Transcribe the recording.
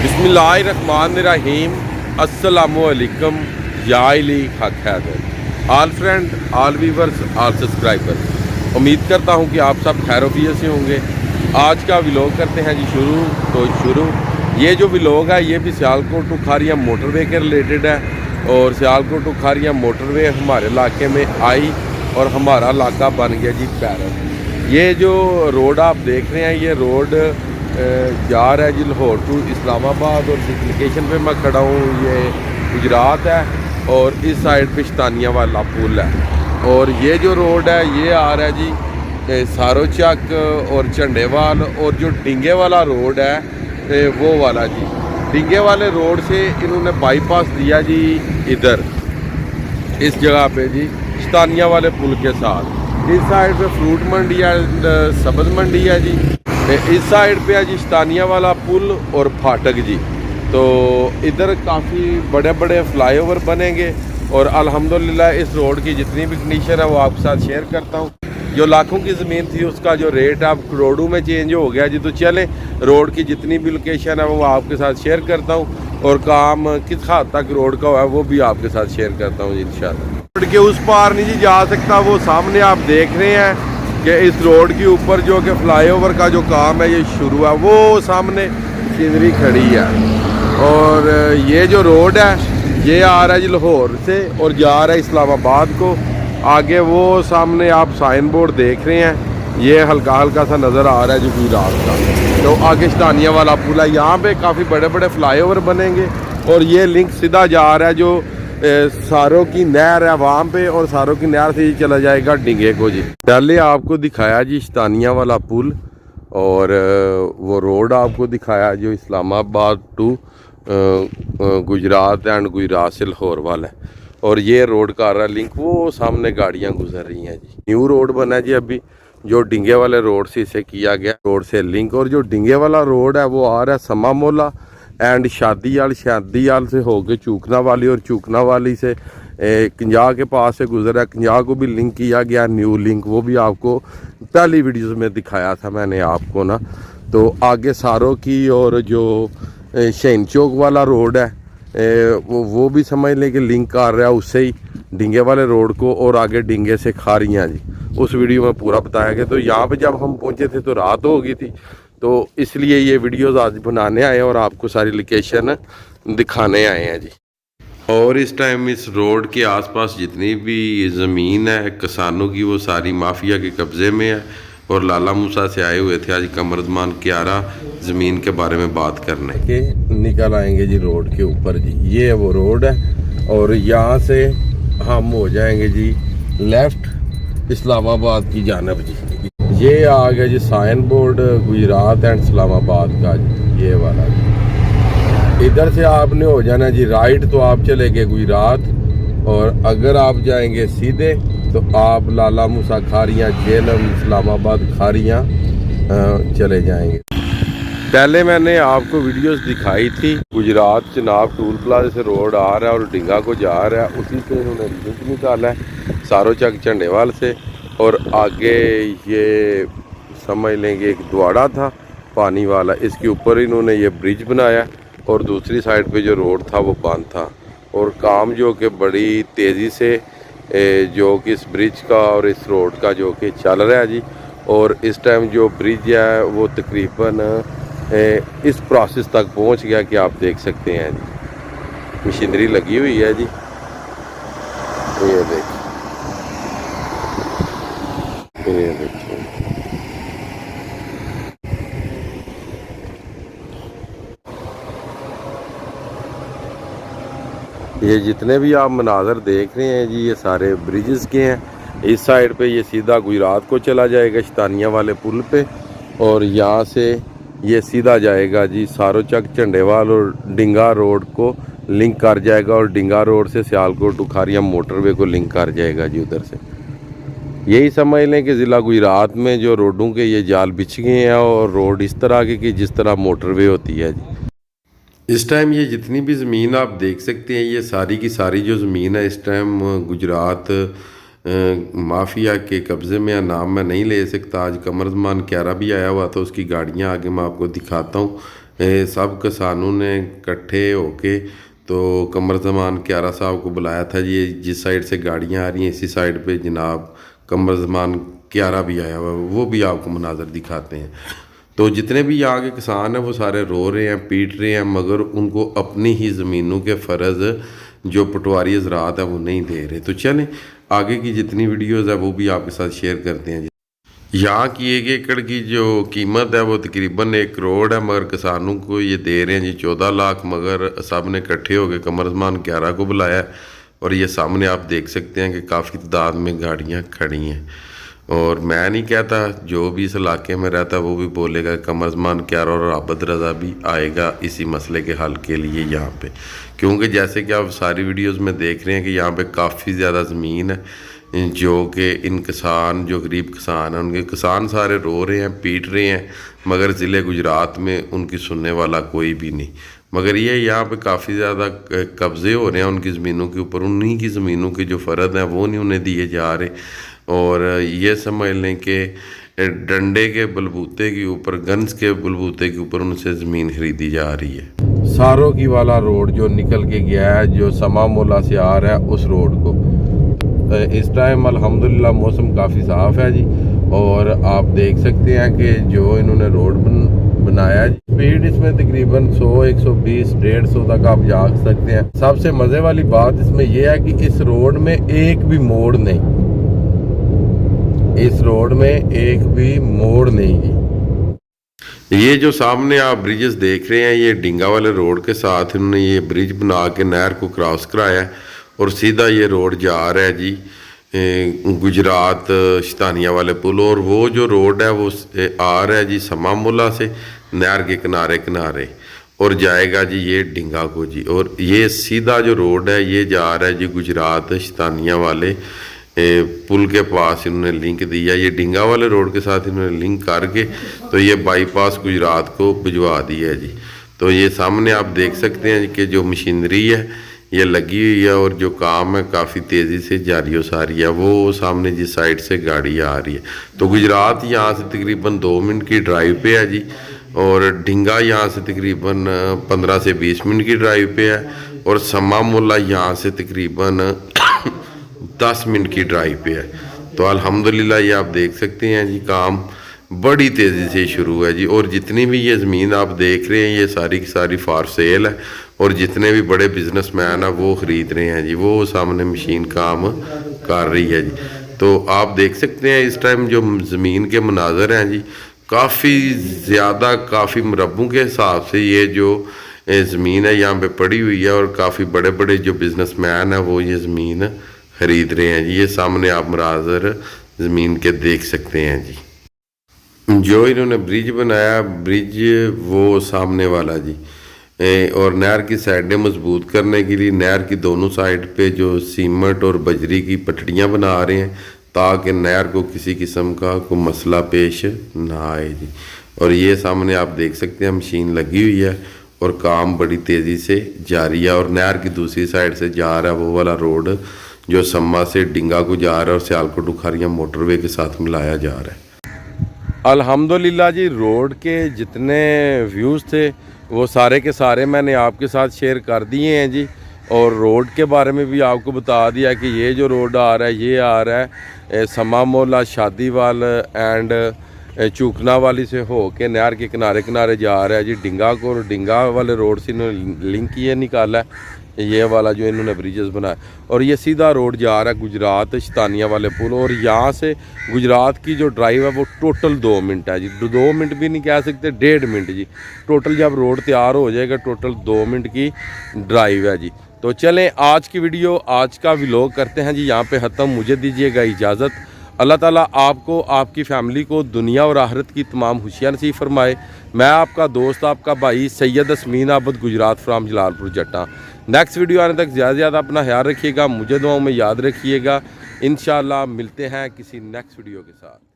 बिस्मिल्लाहिर्रहमानिर्रहीम अस्सलामुअलैकुम याइली हक हैदर आल फ्रेंड आल व्यूवर्स आल सब्सक्राइबर्स। उम्मीद करता हूँ कि आप सब खैरोफियत से होंगे। आज का व्लॉग करते हैं जी शुरू। ये जो व्लॉग है ये भी सियालकोट टू खारियां मोटरवे के रिलेटेड है और सियालकोट टू खारियां मोटरवे हमारे इलाके में आई और हमारा इलाका बन गया जी पैरस। ये जो रोड आप देख रहे हैं ये रोड जा रहा है जी लाहौर टू इस्लामाबाद और जिस लोकेशन पे मैं खड़ा हूँ ये गुजरात है और इस साइड पे शतानिया वाला पुल है। और ये जो रोड है ये आ रहा है जी सारोचक और झंडेवाल और जो डिंगे वाला रोड है वो वाला जी डिंगे वाले रोड से इन्होंने बाईपास दिया जी इधर इस जगह पे जी शतानिया वाले पुल के साथ। इस साइड पे फ्रूट मंडी है सब्ज़ मंडी है जी, इस साइड पे है जी शतानिया वाला पुल और फाटक जी। तो इधर काफ़ी बड़े बड़े फ्लाईओवर बनेंगे और अल्हम्दुलिल्लाह इस रोड की जितनी भी कंडीशन है वो आपके साथ शेयर करता हूँ। जो लाखों की ज़मीन थी उसका जो रेट अब करोड़ों में चेंज हो गया जी। तो चले रोड की जितनी भी लोकेशन है वो आपके साथ शेयर करता हूँ और काम किस हद तक रोड का है वो भी आपके साथ शेयर करता हूँ इंशाल्लाह। रोड के उस पार नहीं जी जा सकता, वो सामने आप देख रहे हैं कि इस रोड के ऊपर जो कि फ्लाईओवर का जो काम है ये शुरू है, वो सामने मशीनरी खड़ी है। और ये जो रोड है ये आ रहा है जी लाहौर से और जा रहा है इस्लामाबाद को। आगे वो सामने आप साइन बोर्ड देख रहे हैं ये हल्का हल्का सा नज़र आ रहा है जो गुजरात का। तो आगे शतानिया वाला पुल है, यहाँ पे काफ़ी बड़े बड़े फ्लाईओवर बनेंगे और ये लिंक सीधा जा रहा है जो सारों की नहर है वहाँ पे और सारों की नहर से ही चला जाएगा डिंगे को जी। पहले आपको दिखाया जी शतानिया वाला पुल और वो रोड आपको दिखाया जो इस्लामाबाद टू गुजरात एंड गुजरात से लाहौर वाला है। और ये रोड का आ रहा लिंक, वो सामने गाड़ियाँ गुजर रही हैं जी। न्यू रोड बना है जी अभी जो डिंगे वाले रोड से इसे किया गया रोड से लिंक। और जो डिंगे वाला रोड है वो आ रहा है समा मोला एंड शादीयाल से होके चूकना वाली और चूकना वाली से कंजा के पास से गुजरा है। कंजा को भी लिंक किया गया न्यू लिंक, वो भी आपको पहली वीडियोस में दिखाया था मैंने आपको ना। तो आगे सारों की और जो शहीन चौक वाला रोड है वो भी समझ लें कि लिंक कर रहा है उससे ही डिंगे वाले रोड को और आगे डिंगे से खारियाँ जी। उस वीडियो में पूरा बताया गया। तो यहाँ पे जब हम पहुँचे थे तो रात हो गई थी, तो इसलिए ये वीडियोस आज बनाने आए और आपको सारी लोकेशन दिखाने आए हैं जी। और इस टाइम इस रोड के आसपास जितनी भी ज़मीन है किसानों की वो सारी माफिया के कब्ज़े में है। और लाला मूसा से आए हुए थे आज कमरजमान क्यारा ज़मीन के बारे में बात करने के निकल आएंगे जी रोड के ऊपर जी। ये वो रोड है और यहाँ से हम हो जाएंगे जी लेफ़्ट इस्लामाबाद की जानब जी। ये आ गया जी sign board Gujarat and Islamabad का जी, ये वाला जी। इधर से आपने हो जाना जी राइट तो आप चले गए गुजरात और अगर आप जाएंगे सीधे तो आप लाला मूसा खारियाँ जेलम इस्लामाबाद खारियाँ चले जाएंगे। पहले मैंने आपको वीडियोस दिखाई थी गुजरात चनाब टूल प्लाजा से रोड आ रहा है और डिंगा को जा रहा है, उसी से इन्होंने लिंक निकाला है सारोचक झंडेवाल से। और आगे ये समझ लेंगे एक द्वाड़ा था पानी वाला, इसके ऊपर इन्होंने ये ब्रिज बनाया और दूसरी साइड पे जो रोड था वो बंद था। और काम जो कि बड़ी तेज़ी से जो कि इस ब्रिज का और इस रोड का जो कि चल रहा है जी। और इस टाइम जो ब्रिज है वो तकरीबन इस प्रोसेस तक पहुंच गया कि आप देख सकते हैं जी मशीनरी लगी हुई है जी। ये देखिए ये जितने भी आप मनाजर देख रहे हैं जी ये सारे ब्रिजेस के हैं। इस साइड पे ये सीधा गुजरात को चला जाएगा शतानिया वाले पुल पे और यहाँ से ये सीधा जाएगा जी सारोचक झंडेवाल और डिंगा रोड को लिंक कर जाएगा और डिंगा रोड से सियालकोट टू खारियां मोटरवे को लिंक कर जाएगा जी उधर से। यही समझ लें कि ज़िला गुजरात में जो रोडों के ये जाल बिछ गए हैं और रोड इस तरह की जिस तरह मोटरवे होती है जी। इस टाइम ये जितनी भी ज़मीन आप देख सकते हैं ये सारी की सारी जो ज़मीन है इस टाइम गुजरात माफिया के कब्ज़े में, नाम मैं नहीं ले सकता। आज कमरजमान क्यारा भी आया हुआ था, उसकी गाड़ियाँ आगे मैं आपको दिखाता हूँ। सब किसानों ने इकट्ठे होके तो कमर ज़मान क्यारा साहब को बुलाया था जी। जिस साइड से गाड़ियाँ आ रही हैं इसी साइड पे जनाब कमर ज़मान क्यारा भी आया हुआ है, वो भी आपको मनाजर दिखाते हैं। तो जितने भी यहाँ के किसान हैं वो सारे रो रहे हैं, पीट रहे हैं, मगर उनको अपनी ही ज़मीनों के फ़र्ज़ जो पटवारी हज़रात हैं वो नहीं दे रहे। तो चलें आगे की जितनी वीडियोज़ है वो भी आपके साथ शेयर करते हैं। यहाँ की 1 एकड़ की जो कीमत है वो तकरीबन 1 करोड़ है, मगर किसानों को ये दे रहे हैं जी 14 लाख। मगर सब ने इकट्ठे होकर कमरज़मान क्यारा को बुलाया है और ये सामने आप देख सकते हैं कि काफ़ी तादाद में गाड़ियाँ खड़ी हैं। और मैं नहीं कहता, जो भी इस इलाके में रहता है वो भी बोलेगा कमरज़मान क्यारा और आबद रज़ा भी आएगा इसी मसले के हल के लिए यहाँ पे। क्योंकि जैसे कि आप सारी वीडियोज़ में देख रहे हैं कि यहाँ पे काफ़ी ज़्यादा ज़मीन है जो कि इन किसान, जो गरीब किसान हैं, उनके किसान सारे रो रहे हैं, पीट रहे हैं, मगर ज़िले गुजरात में उनकी सुनने वाला कोई भी नहीं। मगर ये यहाँ पे काफ़ी ज़्यादा कब्ज़े हो रहे हैं उनकी ज़मीनों के ऊपर। उन्हीं की ज़मीनों के जो फ़र्द हैं वो नहीं उन्हें दिए जा रहे। और ये समझ लें कि डंडे के बलबूते के ऊपर, गन्स के बलबूते के ऊपर उनसे ज़मीन खरीदी जा रही है। सारों की वाला रोड जो निकल के गया है, जो समा मोला से आ रहा है उस रोड को इस टाइम अल्हम्दुलिल्लाह मौसम काफ़ी साफ़ है जी। और आप देख सकते हैं कि जो इन्होंने रोड बनाया जी, स्पीड इसमें तकरीबन 100, 120, 150 तक आप जा सकते हैं। सबसे मज़े वाली बात इसमें यह है कि इस रोड में एक भी मोड़ नहीं, इस रोड में एक भी मोड़ नहीं जी। ये जो सामने आप ब्रिजेस देख रहे हैं, ये डिंगा वाले रोड के साथ इन्होंने ये ब्रिज बना के नहर को क्रॉस कराया है और सीधा ये रोड जा रहा है जी गुजरात शतानिया वाले पुल। और वो जो रोड है वो आ रहा है जी समा मोला से नहर के किनारे किनारे और जाएगा जी ये डिंगा को जी। और ये सीधा जो रोड है ये जा रहा है जी गुजरात शतानिया वाले पुल के पास इन्होंने लिंक दिया। ये डिंगा वाले रोड के साथ इन्होंने लिंक करके तो ये बाईपास गुजरात को भिजवा दिया है जी। तो ये सामने आप देख सकते हैं कि जो मशीनरी है ये लगी हुई है और जो काम है काफ़ी तेज़ी से जारी सारी है। वो सामने जिस साइड से गाड़ी आ रही है तो गुजरात यहाँ से तकरीबन 2 मिनट की ड्राइव पे है जी। और डिंगा यहाँ से तकरीबन 15 से 20 मिनट की ड्राइव पे है। और समा मोला यहाँ से तकरीबन 10 मिनट की ड्राइव पे है। तो अल्हम्दुलिल्लाह ये आप देख सकते हैं जी काम बड़ी तेज़ी से शुरू है जी। और जितनी भी ये ज़मीन आप देख रहे हैं ये सारी की सारी फॉर सेल है। और जितने भी बड़े बिजनेसमैन हैं वो ख़रीद रहे हैं जी। वो सामने मशीन काम कर रही है जी। तो आप देख सकते हैं इस टाइम जो ज़मीन के मनाजर हैं जी, काफ़ी ज़्यादा, काफ़ी मरबों के हिसाब से ये जो ज़मीन है यहाँ पे पड़ी हुई है। और काफ़ी बड़े बड़े जो बिजनेसमैन हैं वो ये ज़मीन ख़रीद रहे हैं जी। ये सामने आप मनाजर ज़मीन के देख सकते हैं जी। जो इन्होंने ब्रिज बनाया, ब्रिज वो सामने वाला जी, और नहर की साइडें मजबूत करने के लिए नहर की दोनों साइड पे जो सीमेंट और बजरी की पटड़ियाँ बना रहे हैं ताकि नहर को किसी किस्म का कोई मसला पेश ना आए जी। और ये सामने आप देख सकते हैं मशीन लगी हुई है और काम बड़ी तेज़ी से जारी है। और नहर की दूसरी साइड से जा रहा है वो वाला रोड जो सम्मा से डिंगा को जा रहा है और सियालकोट उखारियाँ मोटरवे के साथ मिलाया जा रहा है। अल्हम्दुलिल्लाह जी, रोड के जितने व्यूज़ थे वो सारे के सारे मैंने आपके साथ शेयर कर दिए हैं जी। और रोड के बारे में भी आपको बता दिया कि ये जो रोड आ रहा है ये आ रहा है समा मोला, शादीवाल एंड चूकना वाली से हो के नहर के किनारे किनारे जा रहा है जी डिंगा को। और डिंगा वाले रोड से इन्होंने लिंक ये निकाला है ये वाला जो इन्होंने ब्रिजेस बनाया। और ये सीधा रोड जा रहा है गुजरात शतानिया वाले पुल। और यहाँ से गुजरात की जो ड्राइव है वो टोटल 2 मिनट है जी। 2 मिनट भी नहीं कह सकते, 1.5 मिनट जी। टोटल जब रोड तैयार हो जाएगा टोटल 2 मिनट की ड्राइव है जी। तो चलें आज की वीडियो, आज का व्लॉग करते हैं जी यहाँ पे ख़त्म। मुझे दीजिएगा इजाज़त। अल्लाह ताला आपको, आपकी फ़ैमिली को दुनिया और आखिरत की तमाम खुशियाँ नसीब फरमाए। मैं आपका दोस्त, आपका भाई सैयद असमीन आबद, गुजरात फ्राम जलालपुर जट्टा। नेक्स्ट वीडियो आने तक ज़्यादा से ज़्यादा अपना ख्याल रखिएगा, मुझे दुआओं में याद रखिएगा। इंशाअल्लाह मिलते हैं किसी नेक्स्ट वीडियो के साथ।